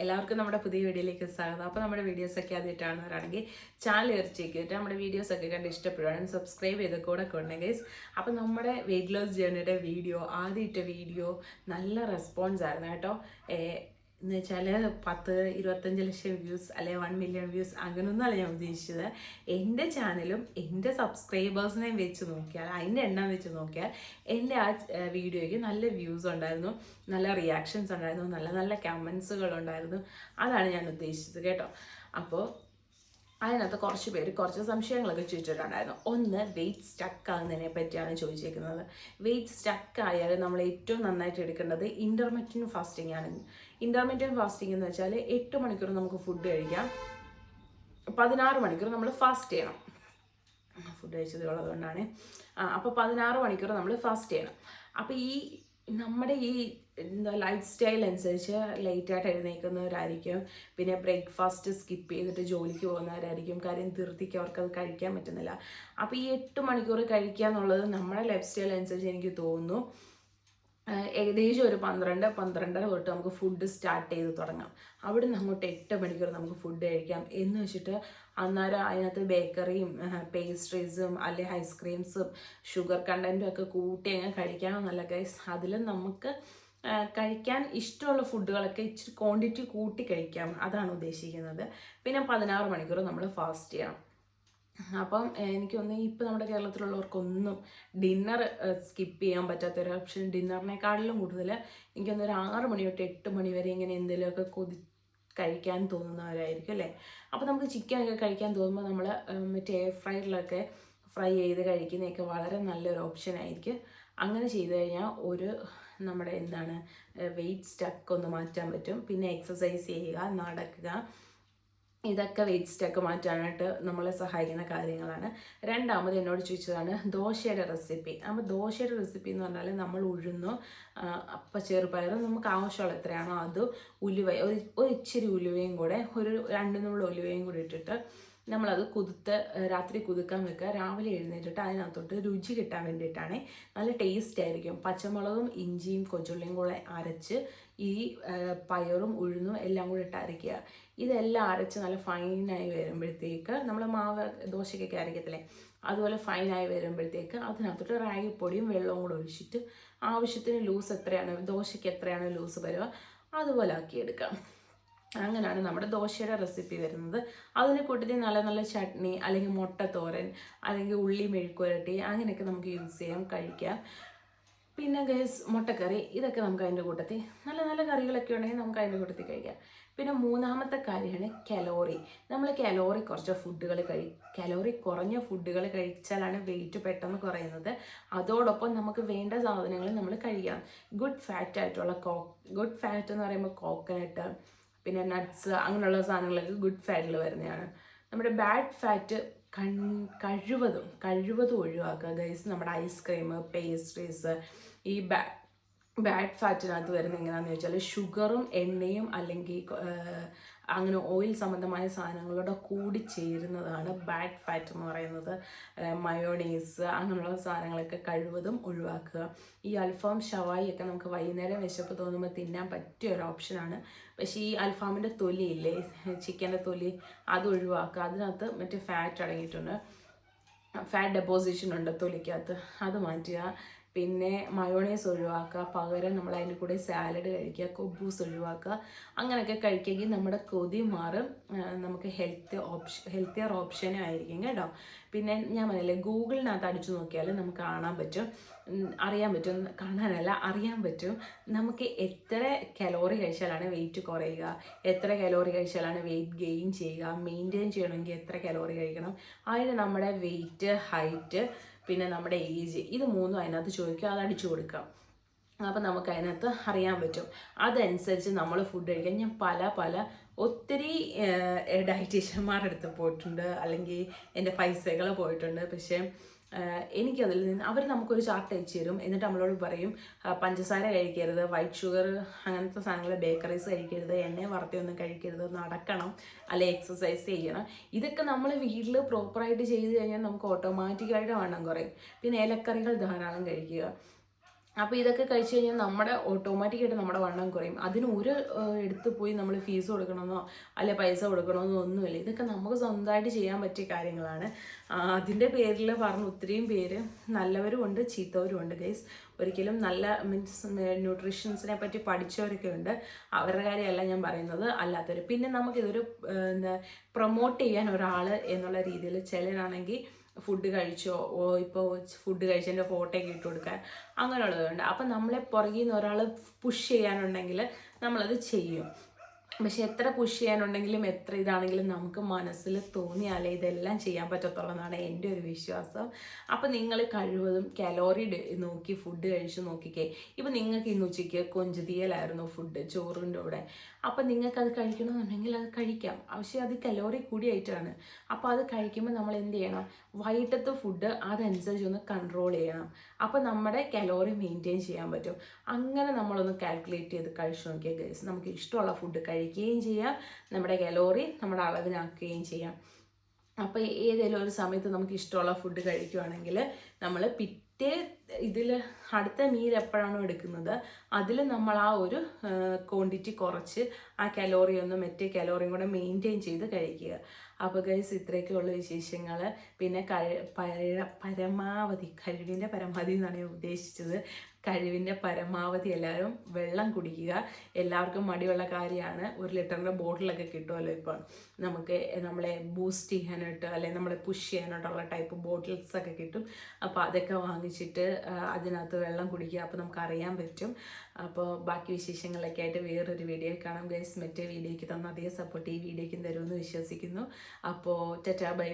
എല്ലാവർക്കും നമ്മുടെ പുതിയ വീഡിയോയിലേക്ക് സ്വാഗതം. അപ്പോൾ നമ്മുടെ വീഡിയോസൊക്കെ ആദ്യമായിട്ടാണെന്നവരാണെങ്കിൽ ചാനൽ കയറിച്ചേക്കിട്ട് നമ്മുടെ വീഡിയോസൊക്കെ കണ്ട് ഇഷ്ടപ്പെടുകയാണെങ്കിൽ സബ്സ്ക്രൈബ് ചെയ്ത് കൂടെ കൊണ്ടേ ഗൈസ്. അപ്പോൾ നമ്മുടെ വെയിറ്റ് ലോസ് ജേർണിയുടെ ആദ്യത്തെ വീഡിയോ നല്ല റെസ്പോൺസ് ആയിരുന്നു കേട്ടോ. എന്ന് വെച്ചാൽ 10-25 ലക്ഷം വ്യൂസ് അല്ലെ 1 മില്യൺ വ്യൂസ് അങ്ങനെയൊന്നുമല്ല ഞാൻ ഉദ്ദേശിച്ചത്. എൻ്റെ ചാനലും എൻ്റെ സബ്സ്ക്രൈബേഴ്സിനെയും വെച്ച് നോക്കിയാൽ, അതിൻ്റെ എണ്ണം വെച്ച് നോക്കിയാൽ എൻ്റെ ആ വീഡിയോയ്ക്ക് നല്ല വ്യൂസ് ഉണ്ടായിരുന്നു, നല്ല റിയാക്ഷൻസ് ഉണ്ടായിരുന്നു, നല്ല നല്ല കമൻസുകൾ ഉണ്ടായിരുന്നു. അതാണ് ഞാൻ ഉദ്ദേശിച്ചത് കേട്ടോ. അപ്പോൾ അതിനകത്ത് കുറച്ച് പേര് കുറച്ച് സംശയങ്ങളൊക്കെ ചോദിച്ചിട്ടുണ്ടായിരുന്നു. ഒന്ന്, വെയിറ്റ് സ്റ്റക്ക് ആകുന്നതിനെ പറ്റിയാണ് ചോദിച്ചിരിക്കുന്നത്. വെയിറ്റ് സ്റ്റക്ക് ആയാൽ നമ്മൾ ഏറ്റവും നന്നായിട്ട് എടുക്കേണ്ടത് ഇൻ്റർമിറ്റൻറ്റ് ഫാസ്റ്റിംഗ് ആണ്. ഇൻ്റർമിറ്റൻറ്റ് ഫാസ്റ്റിംഗ് എന്ന് വെച്ചാൽ 8 മണിക്കൂർ നമുക്ക് ഫുഡ് കഴിക്കാം, 16 മണിക്കൂർ നമ്മൾ ഫാസ്റ്റ് ചെയ്യണം. ഫുഡ് കഴിച്ചത് ഉള്ളതുകൊണ്ടാണ്. അപ്പോൾ 16 മണിക്കൂർ നമ്മൾ ഫാസ്റ്റ് ചെയ്യണം. അപ്പോൾ നമ്മുടെ ലൈഫ് സ്റ്റൈൽ അനുസരിച്ച് ലേറ്റായിട്ട് എഴുന്നേൽക്കുന്നവരായിരിക്കും, പിന്നെ ബ്രേക്ക്ഫാസ്റ്റ് സ്കിപ്പ് ചെയ്തിട്ട് ജോലിക്ക് പോകുന്നവരായിരിക്കും. കാര്യം ധൃതിക്ക് അവർക്കത് കഴിക്കാൻ പറ്റുന്നില്ല. അപ്പോൾ 8 മണിക്കൂർ കഴിക്കുക എന്നുള്ളത് നമ്മുടെ ലൈഫ് സ്റ്റൈൽ അനുസരിച്ച് എനിക്ക് തോന്നുന്നു ഏകദേശം ഒരു 12-12:30 തൊട്ട് നമുക്ക് ഫുഡ് സ്റ്റാർട്ട് ചെയ്ത് തുടങ്ങാം. അവിടെ നിന്ന് അങ്ങോട്ട് 8 മണിക്കൂർ നമുക്ക് ഫുഡ് കഴിക്കാം എന്ന് വെച്ചിട്ട് അന്നേരം അതിനകത്ത് ബേക്കറിയും പേസ്ട്രീസും അല്ലെങ്കിൽ ഐസ്ക്രീംസും ഷുഗർ കണ്ടൻറ്റും ഒക്കെ കൂട്ടി അങ്ങ് കഴിക്കാമെന്നല്ല ഗൈസ്. അതിൽ നമുക്ക് കഴിക്കാൻ ഇഷ്ടമുള്ള ഫുഡുകളൊക്കെ ഇച്ചിരി ക്വാണ്ടിറ്റി കൂട്ടി കഴിക്കാം, അതാണ് ഉദ്ദേശിക്കുന്നത്. പിന്നെ 16 മണിക്കൂർ നമ്മൾ ഫാസ്റ്റ് ചെയ്യണം. അപ്പം എനിക്ക് തോന്നുന്നു ഇപ്പോൾ നമ്മുടെ കേരളത്തിലുള്ളവർക്കൊന്നും ഡിന്നർ സ്കിപ്പ് ചെയ്യാൻ പറ്റാത്തൊരു ഓപ്ഷൻ. ഡിന്നറിനേക്കാളിലും കൂടുതൽ എനിക്ക് തോന്നുന്നു ഒരു 6 മണി തൊട്ട് 8 മണി വരെ ഇങ്ങനെ എന്തെങ്കിലുമൊക്കെ കഴിക്കാൻ തോന്നുന്നവരായിരിക്കും അല്ലേ. അപ്പോൾ നമുക്ക് ചിക്കനൊക്കെ കഴിക്കാൻ തോന്നുമ്പോൾ നമ്മൾ മറ്റേ എയർ ഫ്രൈറിലൊക്കെ ഫ്രൈ ചെയ്ത് കഴിക്കുന്നതൊക്കെ വളരെ നല്ലൊരു ഓപ്ഷൻ ആയിരിക്കും. അങ്ങനെ ചെയ്ത് കഴിഞ്ഞാൽ നമ്മുടെ വെയിറ്റ് സ്റ്റക്ക് ഒന്ന് മാറ്റാൻ പറ്റും. പിന്നെ എക്സസൈസ് ചെയ്യുക, നടക്കുക, ഇതൊക്കെ വെയിറ്റ് സ്റ്റക്ക് മാറ്റാനായിട്ട് നമ്മളെ സഹായിക്കുന്ന കാര്യങ്ങളാണ്. രണ്ടാമത് എന്നോട് ചോദിച്ചതാണ് ദോശയുടെ റെസിപ്പി. അപ്പോൾ ദോശയുടെ റെസിപ്പി എന്ന് പറഞ്ഞാൽ നമ്മൾ ഉഴുന്നു, ചെറുപയറും നമുക്ക് ആവശ്യമുള്ള എത്രയാണോ അത്, ഉലുവ ഒരു ഇച്ചിരി ഉലുവയും കൂടെ, ഒരു 2 നുള്ള ഉലുവയും കൂടി ഇട്ടിട്ട് നമ്മളത് രാത്രി കുതിക്കാൻ വെക്കുക. രാവിലെ എഴുന്നേറ്റിട്ട് അതിനകത്തോട്ട് രുചി കിട്ടാൻ വേണ്ടിയിട്ടാണ്. നല്ല ടേസ്റ്റ് ആയിരിക്കും. പച്ചമുളകും ഇഞ്ചിയും കൊച്ചുള്ളിയും കൂടെ അരച്ച് ഈ പയറും ഉഴുന്നും എല്ലാം കൂടി ഇട്ട് അരയ്ക്കുക. ഇതെല്ലാം അരച്ച് നല്ല ഫൈനായി വരുമ്പോഴത്തേക്ക് നമ്മൾ മാവ് ദോശയ്ക്കൊക്കെ അരയ്ക്കത്തില്ലേ, അതുപോലെ ഫൈനായി വരുമ്പോഴത്തേക്ക് അതിനകത്തോട്ട് റാഗിപ്പൊടിയും വെള്ളവും കൂടെ ഒഴിച്ചിട്ട് ആവശ്യത്തിന് ലൂസ് എത്രയാണ്, ദോശയ്ക്ക് എത്രയാണ് ലൂസ് വരിക അതുപോലെ ആക്കിയെടുക്കാം. അങ്ങനെയാണ് നമ്മുടെ ദോശയുടെ റെസിപ്പി വരുന്നത്. അതിന് കൂട്ടത്തിൽ നല്ല നല്ല ചട്നി അല്ലെങ്കിൽ മുട്ടത്തോരൻ അല്ലെങ്കിൽ ഉള്ളി മെഴുക്കുവരട്ടി അങ്ങനെയൊക്കെ നമുക്ക് യൂസ് ചെയ്യാം, കഴിക്കാം. പിന്നെ ഗൈസ് മുട്ടക്കറി, ഇതൊക്കെ നമുക്ക് അതിൻ്റെ കൂട്ടത്തിൽ നല്ല നല്ല കറികളൊക്കെ ഉണ്ടെങ്കിൽ നമുക്ക് അതിൻ്റെ കൂട്ടത്തിൽ കഴിക്കാം. പിന്നെ മൂന്നാമത്തെ കാര്യമാണ് കലോറി. നമ്മൾ കലോറി കുറഞ്ഞ ഫുഡുകൾ കഴിച്ചാലാണ് വെയിറ്റ് പെട്ടെന്ന് കുറയുന്നത്. അതോടൊപ്പം നമുക്ക് വേണ്ട സാധനങ്ങൾ നമ്മൾ കഴിക്കണം. ഗുഡ് ഫാറ്റ് എന്ന് പറയുമ്പോൾ കോക്കനട്ട്, പിന്നെ നട്ട്സ്, അങ്ങനെയുള്ള സാധനങ്ങളൊക്കെ ഗുഡ് ഫാറ്റിൽ വരുന്നതാണ്. നമ്മുടെ ബാഡ് ഫാറ്റ് കഴിവതും ഒഴിവാക്കുക ഗൈസ്. നമ്മുടെ ഐസ്ക്രീം, പേസ്ട്രീസ്, ഈ ബാഡ് ഫാറ്റിനകത്ത് വരുന്നത് എങ്ങനെയാണെന്ന് വെച്ചാൽ ഷുഗറും എണ്ണയും അല്ലെങ്കിൽ അങ്ങനെ ഓയിൽ സംബന്ധമായ സാധനങ്ങളോട് കൂടി ചേരുന്നതാണ് ബാഡ് ഫാറ്റ് എന്ന് പറയുന്നത്. മയോണൈസ് അങ്ങനെയുള്ള സാധനങ്ങളൊക്കെ കഴിവതും ഒഴിവാക്കുക. ഈ അൽഫാം ഷവായി ഒക്കെ നമുക്ക് വൈകുന്നേരം വിശപ്പ് തോന്നുമ്പോൾ തിന്നാൻ പറ്റിയ ഒരു ഓപ്ഷനാണ്. പക്ഷേ ഈ അൽഫാമിൻ്റെ തൊലിയില്ലേ, ചിക്കൻ്റെ തൊലി, അത് ഒഴിവാക്കുക. അതിനകത്ത് മറ്റേ ഫാറ്റ് അടങ്ങിയിട്ടുണ്ട്, ഫാറ്റ് ഡെപ്പോസിഷൻ ഉണ്ട് തൊലിക്കകത്ത്, അത് മാറ്റുക. പിന്നെ മയോണൈസ് ഒഴിവാക്കുക, പകരം നമ്മൾ അതിൻ്റെ കൂടെ സാലഡ് കഴിക്കുക, കൊബൂസ് ഒഴിവാക്കുക. അങ്ങനെയൊക്കെ കഴിക്കുകയെങ്കിൽ നമ്മുടെ കൊതി മാറും, നമുക്ക് ഹെൽത്തിയർ ഓപ്ഷനും ആയിരിക്കും കേട്ടോ. പിന്നെ ഞാൻ പറഞ്ഞില്ലേ, ഗൂഗിളിനകത്ത് അടിച്ചു നോക്കിയാൽ നമുക്ക് അറിയാൻ പറ്റും നമുക്ക് എത്ര കലോറി കഴിച്ചാലാണ് വെയിറ്റ് കുറയുക, എത്ര കലോറി കഴിച്ചാലാണ് വെയിറ്റ് ഗെയിൻ ചെയ്യുക. മെയിൻറ്റെയിൻ ചെയ്യണമെങ്കിൽ എത്ര കലോറി കഴിക്കണം, അതിന് നമ്മുടെ വെയിറ്റ്, ഹൈറ്റ്, പിന്നെ നമ്മുടെ ഏജ്, ഇത് മൂന്നും അതിനകത്ത് ചോദിക്കുക, അത് അടിച്ചു കൊടുക്കാം. അപ്പോൾ നമുക്ക് അതിനകത്ത് അറിയാൻ പറ്റും. അതനുസരിച്ച് നമ്മൾ ഫുഡ് കഴിക്കാൻ ഞാൻ ഒത്തിരി ഡയറ്റീഷ്യന്മാരുടെ അടുത്ത് പോയിട്ടുണ്ട്, അല്ലെങ്കിൽ എൻ്റെ പൈസകൾ പോയിട്ടുണ്ട്. പക്ഷേ എനിക്കതിൽ നിന്ന് അവർ നമുക്കൊരു ചാർട്ട് അയച്ചു തരും. എന്നിട്ട് നമ്മളോട് പറയും പഞ്ചസാര കഴിക്കരുത്, വൈറ്റ് ഷുഗർ അങ്ങനത്തെ സാധനങ്ങൾ, ബേക്കറീസ് കഴിക്കരുത്, എണ്ണ വറുത്തൊന്നും കഴിക്കരുത്, നടക്കണം, അല്ലെങ്കിൽ എക്സസൈസ് ചെയ്യണം. ഇതൊക്കെ നമ്മൾ വീട്ടിൽ പ്രോപ്പറായിട്ട് ചെയ്ത് കഴിഞ്ഞാൽ നമുക്ക് ഓട്ടോമാറ്റിക്കായിട്ട് വണ്ണം കുറയും. പിന്നെ ഇലക്കറികൾ ധാരാളം കഴിക്കുക. അപ്പോൾ ഇതൊക്കെ കഴിച്ച് കഴിഞ്ഞാൽ നമ്മുടെ ഓട്ടോമാറ്റിക്കായിട്ട് നമ്മുടെ വണ്ണം കുറയും. അതിന് ഒരു എടുത്ത് പോയി നമ്മൾ ഫീസ് കൊടുക്കണമെന്നോ അല്ലെ പൈസ കൊടുക്കണമെന്നോ ഒന്നുമില്ല. ഇതൊക്കെ നമുക്ക് സ്വന്തമായിട്ട് ചെയ്യാൻ പറ്റിയ കാര്യങ്ങളാണ്. അതിൻ്റെ പേരിൽ പറഞ്ഞ് ഒത്തിരിയും പേര് നല്ലവരും ഉണ്ട് ചീത്തവരും ഉണ്ട് ഗൈസ്. ഒരിക്കലും നല്ല മീൻസ് ന്യൂട്രീഷൻസിനെ പറ്റി പഠിച്ചവരൊക്കെ ഉണ്ട്, അവരുടെ കാര്യമല്ല ഞാൻ പറയുന്നത്, അല്ലാത്തവർ. പിന്നെ നമുക്കിതൊരു എന്താ പ്രൊമോട്ട് ചെയ്യാൻ ഒരാൾ എന്നുള്ള രീതിയിൽ ചിലരാണെങ്കിൽ ഫുഡ് കഴിച്ചോ ഇപ്പോൾ ഫുഡ് കഴിച്ചതിൻ്റെ ഫോട്ടോ ഒക്കെ ഇട്ട് കൊടുക്കാൻ അങ്ങനെയുള്ളതുണ്ട്. അപ്പം നമ്മളെ പുറകിൽ നിന്ന് ഒരാൾ പുഷ് ചെയ്യാനുണ്ടെങ്കിൽ നമ്മളത് ചെയ്യും. പക്ഷെ എത്ര പുഷ് ചെയ്യാനുണ്ടെങ്കിലും എത്ര ഇതാണെങ്കിലും നമുക്ക് മനസ്സിൽ തോന്നിയാലേ ഇതെല്ലാം ചെയ്യാൻ പറ്റത്തുള്ളൂ എന്നാണ് എൻ്റെ ഒരു വിശ്വാസം. അപ്പം നിങ്ങൾ കഴിവതും കലോറി നോക്കി ഫുഡ് കഴിച്ച് നോക്കിക്കേ. ഇപ്പം നിങ്ങൾക്ക് ഇന്ന് ഉച്ചയ്ക്ക് കൊഞ്ചുതീയലായിരുന്നു ഫുഡ് ചോറിൻ്റെ കൂടെ. അപ്പം നിങ്ങൾക്ക് അത് കഴിക്കണമെന്നുണ്ടെങ്കിൽ അത് കഴിക്കാം. പക്ഷേ അത് കലോറി കൂടിയായിട്ടാണ്. അപ്പോൾ അത് കഴിക്കുമ്പോൾ നമ്മൾ എന്ത് ചെയ്യണം, വൈകിട്ടത്തെ ഫുഡ് അതനുസരിച്ച് ഒന്ന് കൺട്രോൾ ചെയ്യണം. അപ്പോൾ നമ്മുടെ കലോറി മെയിൻറ്റെയിൻ ചെയ്യാൻ പറ്റും. അങ്ങനെ നമ്മളൊന്ന് കാൽക്കുലേറ്റ് ചെയ്ത് കഴിച്ചു നോക്കിയാൽ ഗൈസ് നമുക്ക് ഇഷ്ടമുള്ള ഫുഡ് കഴിക്കുകയും ചെയ്യാം, നമ്മുടെ കലോറി നമ്മുടെ അളവിനാക്കുകയും ചെയ്യാം. അപ്പോൾ ഏതെങ്കിലും ഒരു സമയത്ത് നമുക്ക് ഇഷ്ടമുള്ള ഫുഡ് കഴിക്കുകയാണെങ്കിൽ നമ്മൾ പിറ്റേ ഇതിൽ അടുത്ത മീൽ എപ്പോഴാണോ എടുക്കുന്നത് അതിൽ നമ്മൾ ആ ഒരു ക്വാണ്ടിറ്റി കുറച്ച് ആ കലോറി ഒന്നും മറ്റേ കലോറിയും കൂടെ മെയിൻറ്റെയിൻ ചെയ്ത് കഴിക്കുക. അപ്പോൾ ഗൈസ് ഇത്രയൊക്കെയുള്ള വിശേഷങ്ങൾ. പിന്നെ പരമാവധി കഴിവിൻ്റെ പരമാവധി എന്നാണ് ഞാൻ ഉദ്ദേശിച്ചത്. കഴിവിൻ്റെ പരമാവധി എല്ലാവരും വെള്ളം കുടിക്കുക. എല്ലാവർക്കും മടിയുള്ള കാര്യമാണ്. 1 ലിറ്ററിൻ്റെ ബോട്ടിലൊക്കെ കിട്ടുമല്ലോ ഇപ്പം നമുക്ക്, നമ്മളെ ബൂസ്റ്റ് ചെയ്യാനായിട്ട് അല്ലെങ്കിൽ നമ്മളെ പുഷ് ചെയ്യാനായിട്ടുള്ള ടൈപ്പ് ബോട്ടിൽസൊക്കെ കിട്ടും. അപ്പോൾ അതൊക്കെ വാങ്ങിച്ചിട്ട് അതിനകത്ത് വെള്ളം കുടിക്കുക. അപ്പോൾ നമുക്ക് അറിയാൻ പറ്റും. അപ്പോൾ ബാക്കി വിശേഷങ്ങളൊക്കെ ആയിട്ട് വേറൊരു വീഡിയോയിൽ കാണാം ഗൈസ്. മറ്റേ വീഡിയോയ്ക്ക് തന്ന അതേ സപ്പോർട്ട് ഈ വീഡിയോയ്ക്കും തരുമെന്ന് വിശ്വസിക്കുന്നു. അപ്പോൾ ടാറ്റാ ബൈ.